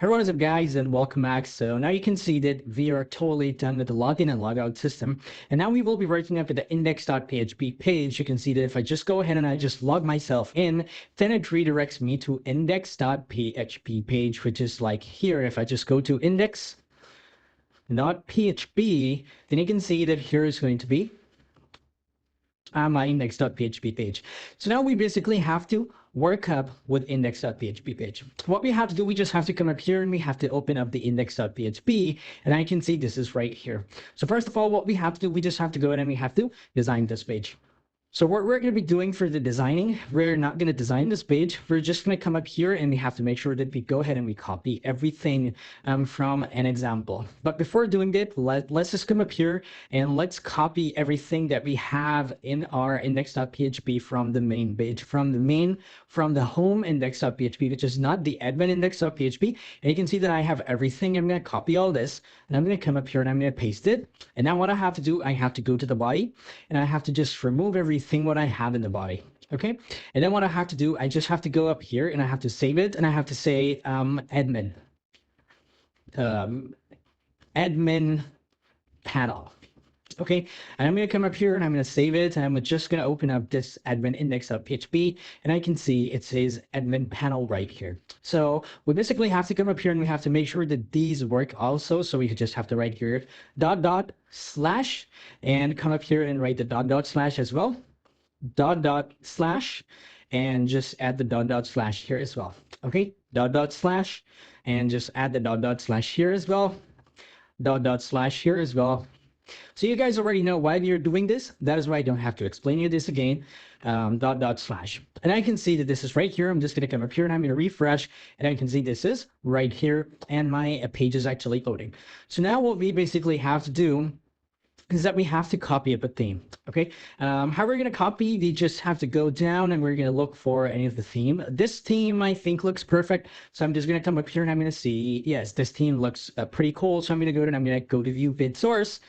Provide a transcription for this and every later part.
Hey, what is up, guys, and welcome back. So now you can see that we are totally done with the login and logout system. And now we will be working up with the index.php page. You can see that if I just go ahead and I just log myself in, then it redirects me to index.php page, which is like here. If I just go to index.php, then you can see that here is going to be my index.php page. So now we basically have to work up with index.php page. What we have to do, we just have to come up here and we have to open up the index.php, and I can see this is right here. So first of all, what we have to do, we just have to go ahead and we have to design this page. So what we're going to be doing for the designing, we're not going to design this page. We're just going to come up here and we have to make sure that we go ahead and we copy everything from an example. But before doing that, let's just come up here and let's copy everything that we have in our index.php from the main page, from the home index.php, which is not the admin index.php. And you can see that I have everything. I'm going to copy all this and I'm going to come up here and I'm going to paste it. And now what I have to do, I have to go to the body and I have to just remove everything what I have in the body. Okay, and then what I have to do, I just have to go up here and I have to save it and I have to say admin panel. Okay, and I'm going to come up here and I'm going to save it and I'm just going to open up this admin index.php and I can see it says admin panel right here. So we basically have to come up here and we have to make sure that these work also. So we just have to write here // and come up here and write the / as well. // and just add the / here as well. Okay, // and just add the / here as well. // here as well. So you guys already know why you're doing this. That is why I don't have to explain you this again. // and I can see that this is right here. I'm just going to come up here and I'm going to refresh and I can see this is right here and my page is actually loading. So now what we basically have to do is that we have to copy up a theme. Okay, how we're going to copy, we just have to go down and we're going to look for any of the theme. This theme I think looks perfect, so I'm just going to come up here and I'm going to see, yes, this theme looks pretty cool. So I'm going to go and I'm going to go to view bid source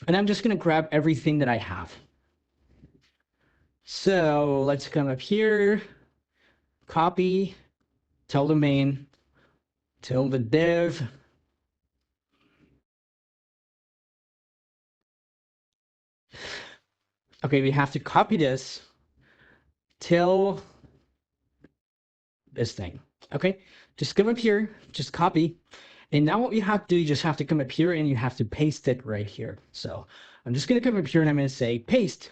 and I'm just going to grab everything that I have. So let's come up here, copy, tell the main, tell the dev. Okay, we have to copy this till this thing. Okay, just come up here, just copy. And now what you have to do, you just have to come up here and you have to paste it right here. So I'm just going to come up here and I'm going to say paste.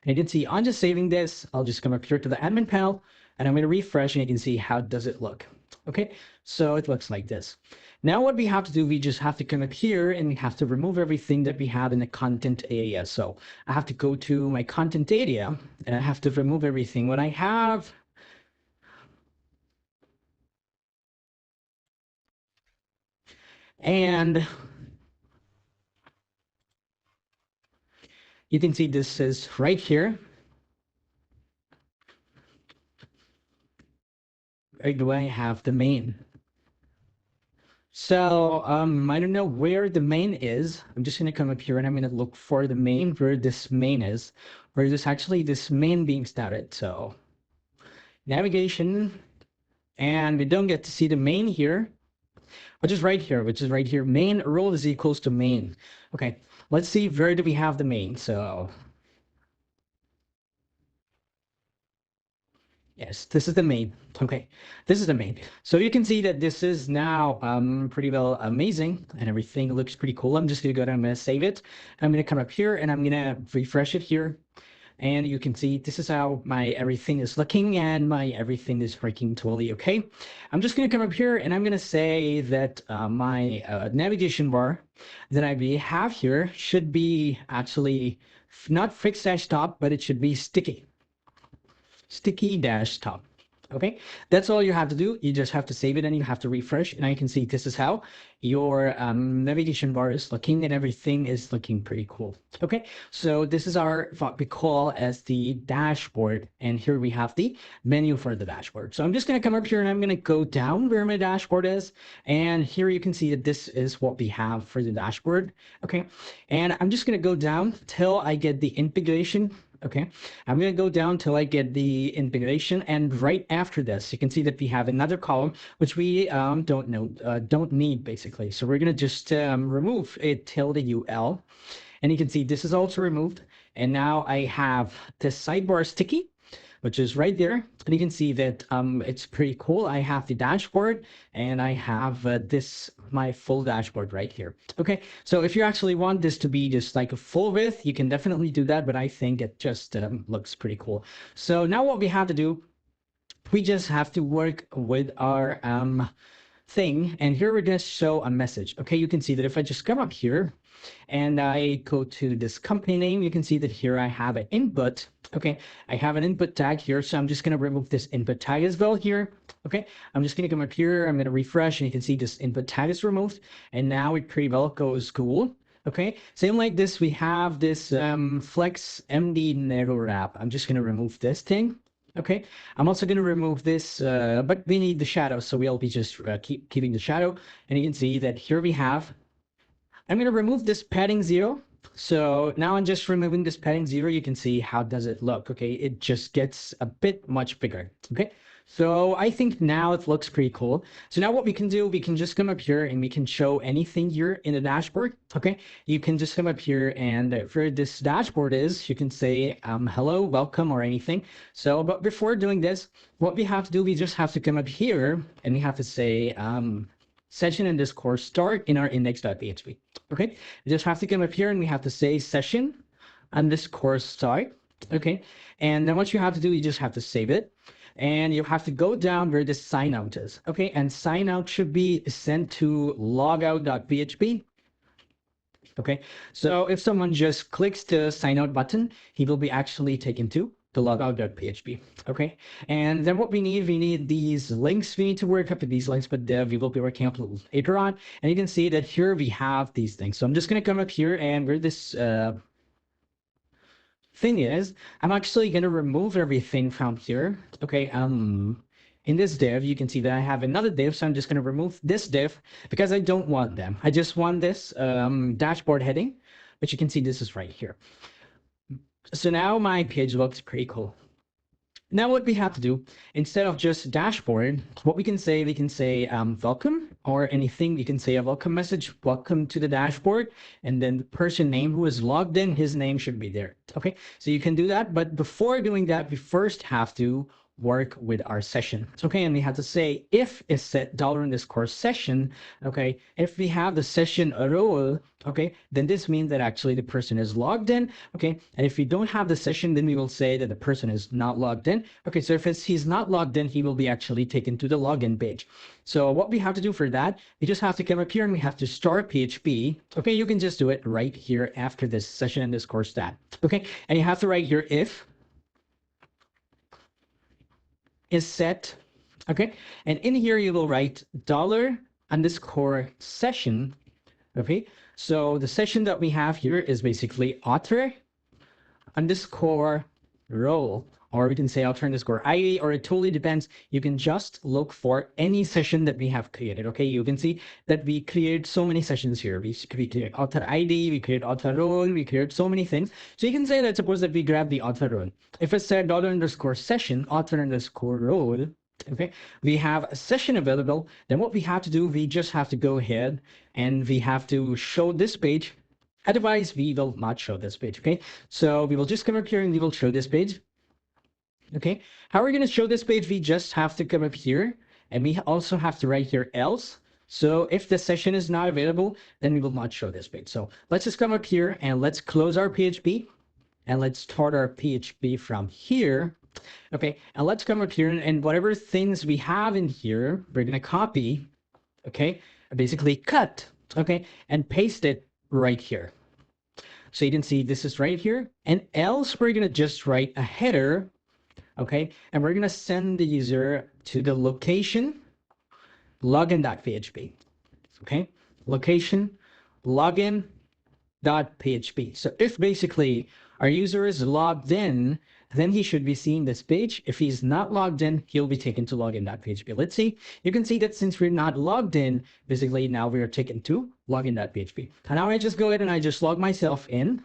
And you can see I'm just saving this. I'll just come up here to the admin panel and I'm going to refresh and you can see how does it look. Okay, so it looks like this. Now what we have to do, we just have to come up here and we have to remove everything that we have in the content area. So I have to go to my content area and I have to remove everything what I have. And you can see this is right here. Where do I have the main? So I don't know where the main is. I'm just gonna come up here and I'm gonna look for the main, where this main is, where is actually this main being started. So navigation, and we don't get to see the main here, which is right here, main role is equals to main. Okay, let's see, where do we have the main? So yes, this is the main. Okay, this is the main. So you can see that this is now pretty well amazing and everything looks pretty cool. I'm just gonna go down, I'm gonna save it. I'm gonna come up here and I'm gonna refresh it here. And you can see this is how my everything is looking and my everything is working totally okay. I'm just gonna come up here and I'm gonna say that my navigation bar that I have here should be actually not fixed dash top, but it should be sticky dash top. Okay, that's all you have to do. You just have to save it and you have to refresh. And I can see this is how your navigation bar is looking and everything is looking pretty cool. Okay, so this is our what we call as the dashboard. And here we have the menu for the dashboard. So I'm just going to come up here and I'm going to go down where my dashboard is. And here you can see that this is what we have for the dashboard. Okay, and I'm just going to go down till I get the integration Okay, I'm going to go down till I get the integration, and right after this, you can see that we have another column which we don't need basically. So we're going to just remove it till the UL, and you can see this is also removed. And now I have this sidebar sticky, which is right there. And you can see that it's pretty cool. I have the dashboard, and I have my full dashboard right here. Okay, so if you actually want this to be just like a full width, you can definitely do that, but I think it just looks pretty cool. So now what we have to do, we just have to work with our thing, and here we're going to show a message. Okay, you can see that if I just come up here and I go to this company name, you can see that here I have an input. Okay, I have an input tag here, so I'm just going to remove this input tag as well here. Okay, I'm just going to come up here, I'm going to refresh, and you can see this input tag is removed, and now it pretty well goes cool. Okay, same like this, we have this flex MD narrow wrap. I'm just going to remove this thing. Okay, I'm also going to remove this, but we need the shadow, so we'll be just keeping the shadow. And you can see that here we have, I'm going to remove this padding 0. So now I'm just removing this padding 0. You can see how does it look. Okay, it just gets a bit much bigger. Okay, so I think now it looks pretty cool. So now what we can do, we can just come up here and we can show anything here in the dashboard. Okay, you can just come up here, and where this dashboard is, you can say hello, welcome, or anything. So, but before doing this, what we have to do, we just have to come up here and we have to say session underscore start in our index.php. Okay, we just have to come up here and we have to say session underscore start. Okay, and then what you have to do, you just have to save it, and you have to go down where the sign out is. Okay, and sign out should be sent to logout.php. Okay, so if someone just clicks the sign out button, he will be actually taken to the logout.php. Okay, and then what we need these links. We need to work up with these links, but we will be working up later on. And you can see that here we have these things. So I'm just going to come up here, and where this thing is, I'm actually going to remove everything from here. Okay, in this div, you can see that I have another div, so I'm just going to remove this div because I don't want them. I just want this dashboard heading, but you can see this is right here. So now my page looks pretty cool. Now what we have to do, instead of just dashboard, what we can say welcome, or anything. You can say a welcome message, welcome to the dashboard, and then the person name who is logged in, his name should be there. Okay, so you can do that, but before doing that, we first have to work with our session. Okay, and we have to say if is set $_session. Okay, if we have the session role, okay, then this means that actually the person is logged in. Okay, and if we don't have the session, then we will say that the person is not logged in. Okay, so if he's not logged in, he will be actually taken to the login page. So what we have to do for that, we just have to come up here and we have to start PHP. Okay, you can just do it right here after this session underscore stat. Okay, and you have to write here if is set. Okay, and in here you will write $_session. Okay, so the session that we have here is basically author underscore role, or we can say author underscore ID, or it totally depends. You can just look for any session that we have created. Okay, you can see that we created so many sessions here. We created author ID, we created author role, we created so many things. So you can say that suppose that we grab the author role. If it said $_session author underscore role, okay, we have a session available, then what we have to do, we just have to go ahead and we have to show this page. Otherwise, we will not show this page. Okay, so we will just come up here and we will show this page. Okay, how are we going to show this page? We just have to come up here, and we also have to write here else. So if the session is not available, then we will not show this page. So let's just come up here and let's close our PHP, and let's start our PHP from here. Okay, and let's come up here, and whatever things we have in here, we're going to copy, okay, basically cut, okay, and paste it right here. So you can see this is right here, and else we're going to just write a header. Okay, and we're going to send the user to the location login.php. Okay, location login.php. So if basically our user is logged in, then he should be seeing this page. If he's not logged in, he'll be taken to login.php. Let's see. You can see that since we're not logged in, basically now we are taken to login.php. And now I just go ahead and I just log myself in.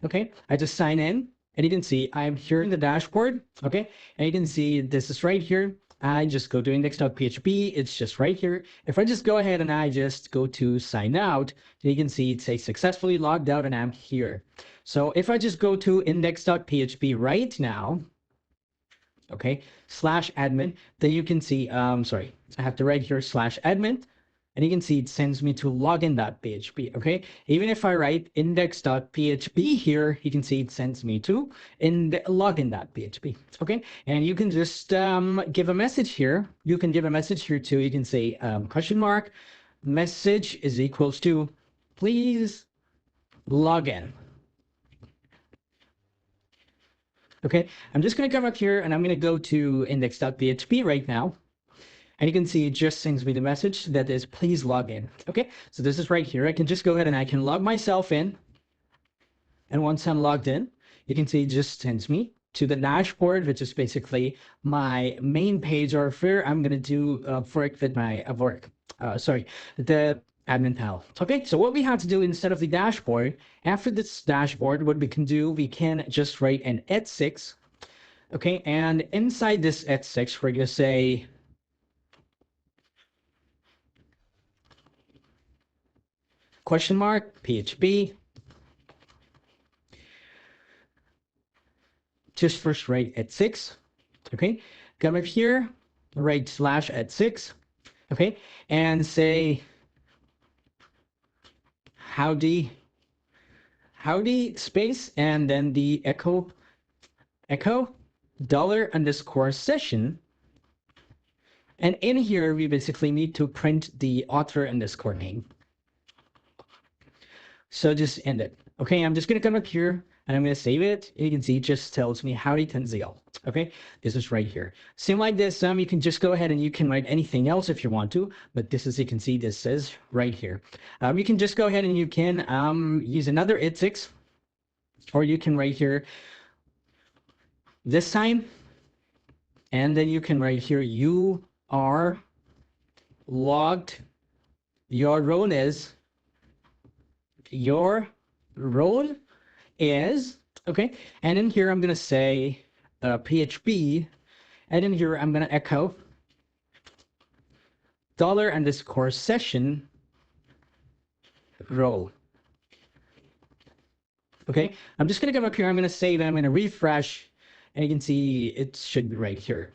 Okay, I just sign in. And you can see I'm here in the dashboard, okay? And you can see this is right here. I just go to index.php. It's just right here. If I just go ahead and I just go to sign out, you can see it says successfully logged out and I'm here. So if I just go to index.php right now, okay, /admin, then you can see, sorry, I have to write here /admin, and you can see it sends me to login.php, okay? Even if I write index.php here, you can see it sends me to login.php, okay? And you can just give a message here. You can give a message here too. You can say question mark, message is equals to, please log in. Okay, I'm just going to come up here and I'm going to go to index.php right now. And you can see it just sends me the message that is, please log in. Okay, so this is right here. I can just go ahead and I can log myself in. And once I'm logged in, you can see it just sends me to the dashboard, which is basically my main page, or where I'm going to do work with my the admin panel. Okay, so what we have to do instead of the dashboard, after this dashboard, what we can do, we can just write an @6. Okay, and inside this @6, we're going to say question mark PHP. Just first write @6. Okay, come up here, write /@6. Okay, and say howdy space and then the echo $_session. And in here we basically need to print the author _ name. So just end it. Okay, I'm just gonna come up here and I'm gonna save it. You can see it just tells me howdy Tanzil. Okay, this is right here. Same like this, you can just go ahead and you can write anything else if you want to, but this, as you can see, this says right here. You can just go ahead and you can use another @6, or you can write here this time, and then you can write here you are logged. Your role is okay, and in here I'm gonna say PHP, and in here I'm gonna echo $_session role. Okay, I'm just gonna come up here, I'm gonna save, I'm gonna refresh, and you can see it should be right here.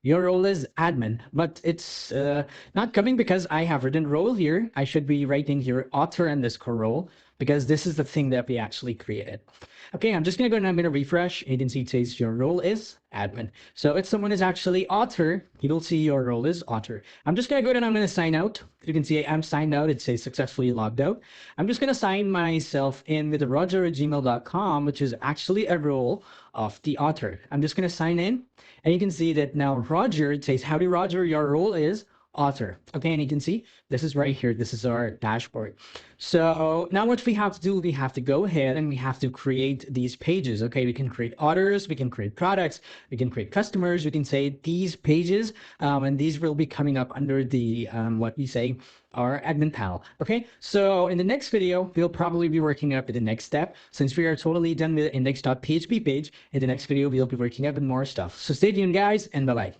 Your role is admin, but it's not coming because I have written role here. I should be writing here author _role, because this is the thing that we actually created. Okay, I'm just gonna go and I'm gonna refresh. You can see it says your role is admin. So if someone is actually author, you will see your role is author. I'm just gonna go and I'm gonna sign out. You can see I'm signed out. It says successfully logged out. I'm just gonna sign myself in with the roger@gmail.com, which is actually a role of the author. I'm just gonna sign in, and you can see that now Roger, it says howdy Roger, your role is author. Okay, and you can see this is right here. This is our dashboard. So now what we have to do, we have to go ahead and we have to create these pages. Okay, we can create authors, we can create products, we can create customers. We can say these pages, and these will be coming up under the what we say our admin panel. Okay, so in the next video, we'll probably be working up at the next step. Since we are totally done with the index.php page, in the next video, we'll be working up with more stuff. So stay tuned, guys, and bye-bye.